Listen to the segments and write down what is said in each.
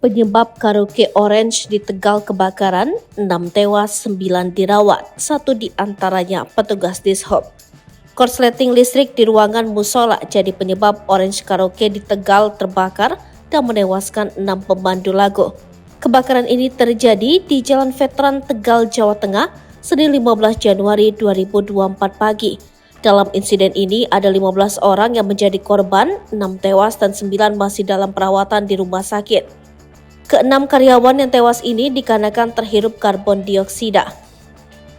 Penyebab karaoke Orange di Tegal kebakaran, 6 tewas, 9 dirawat, 1 diantaranya petugas dishub. Korsleting listrik di ruangan musola jadi penyebab Orange Karaoke di Tegal terbakar dan menewaskan 6 pemandu lagu. Kebakaran ini terjadi di Jalan Veteran Tegal, Jawa Tengah, Senin 15 Januari 2024 pagi. Dalam insiden ini ada 15 orang yang menjadi korban, 6 tewas dan 9 masih dalam perawatan di rumah sakit. Keenam karyawan yang tewas ini dikarenakan terhirup karbon dioksida.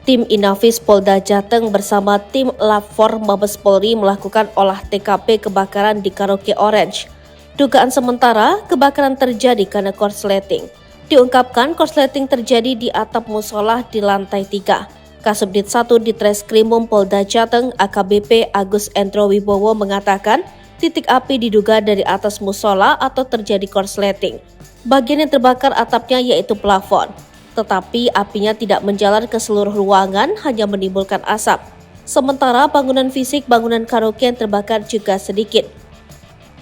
Tim Inafis Polda Jateng bersama tim Lab 4 Mabes Polri melakukan olah TKP kebakaran di karaoke Orange. Dugaan sementara, kebakaran terjadi karena korsleting. Diungkapkan korsleting terjadi di atap musola di lantai 3. Kasubdit 1 Ditreskrimum Polda Jateng AKBP Agus Endro Wibowo mengatakan titik api diduga dari atas musola atau terjadi korsleting. Bagian yang terbakar atapnya yaitu plafon, tetapi apinya tidak menjalar ke seluruh ruangan, hanya menimbulkan asap. Sementara bangunan fisik bangunan karaoke yang terbakar juga sedikit.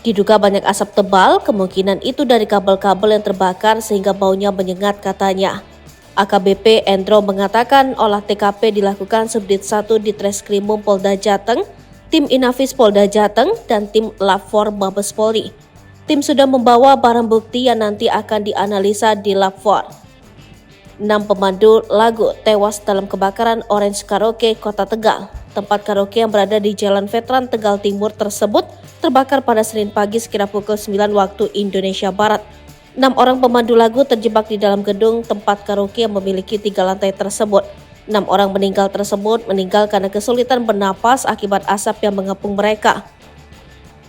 Diduga banyak asap tebal, kemungkinan itu dari kabel-kabel yang terbakar sehingga baunya menyengat, katanya. AKBP Endro mengatakan olah TKP dilakukan Subdit 1 Ditreskrimum Polda Jateng, tim Inafis Polda Jateng, dan tim Lab 4 Mabes Polri. Tim sudah membawa barang bukti yang nanti akan dianalisa di Lab 4. 6 pemandu lagu tewas dalam kebakaran Orange Karaoke Kota Tegal. Tempat karaoke yang berada di Jalan Veteran Tegal Timur tersebut terbakar pada Senin pagi sekira pukul 9 waktu Indonesia Barat. 6 orang pemandu lagu terjebak di dalam gedung tempat karaoke yang memiliki 3 lantai tersebut. 6 orang meninggal tersebut meninggal karena kesulitan bernapas akibat asap yang mengepung mereka.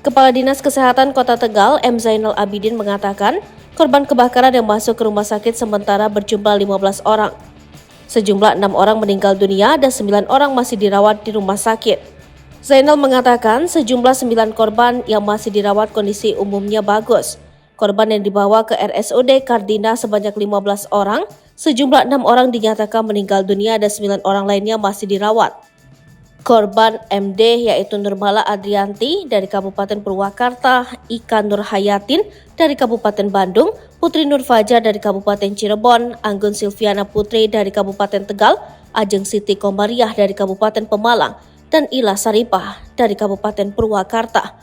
Kepala Dinas Kesehatan Kota Tegal, M. Zainal Abidin mengatakan, korban kebakaran yang masuk ke rumah sakit sementara berjumlah 15 orang. Sejumlah 6 orang meninggal dunia dan 9 orang masih dirawat di rumah sakit. Zainal mengatakan sejumlah 9 korban yang masih dirawat kondisi umumnya bagus. Korban yang dibawa ke RSUD Kardina sebanyak 15 orang, sejumlah 6 orang dinyatakan meninggal dunia dan 9 orang lainnya masih dirawat. Korban MD yaitu Nurmala Adrianti dari Kabupaten Purwakarta, Ika Nur Hayatin dari Kabupaten Bandung, Putri Nur Fajar dari Kabupaten Cirebon, Anggun Silviana Putri dari Kabupaten Tegal, Ajeng Siti Komariah dari Kabupaten Pemalang, dan Ila Saripah dari Kabupaten Purwakarta.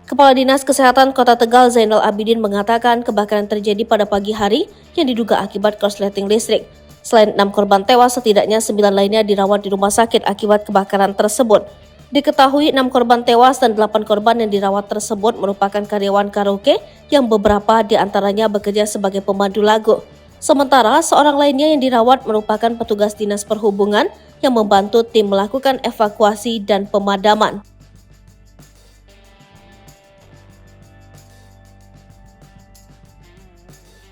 Kepala Dinas Kesehatan Kota Tegal Zainal Abidin mengatakan kebakaran terjadi pada pagi hari yang diduga akibat korsleting listrik. Selain 6 korban tewas, setidaknya 9 lainnya dirawat di rumah sakit akibat kebakaran tersebut. Diketahui 6 korban tewas dan 8 korban yang dirawat tersebut merupakan karyawan karaoke yang beberapa diantaranya bekerja sebagai pemandu lagu. Sementara seorang lainnya yang dirawat merupakan petugas Dinas Perhubungan yang membantu tim melakukan evakuasi dan pemadaman.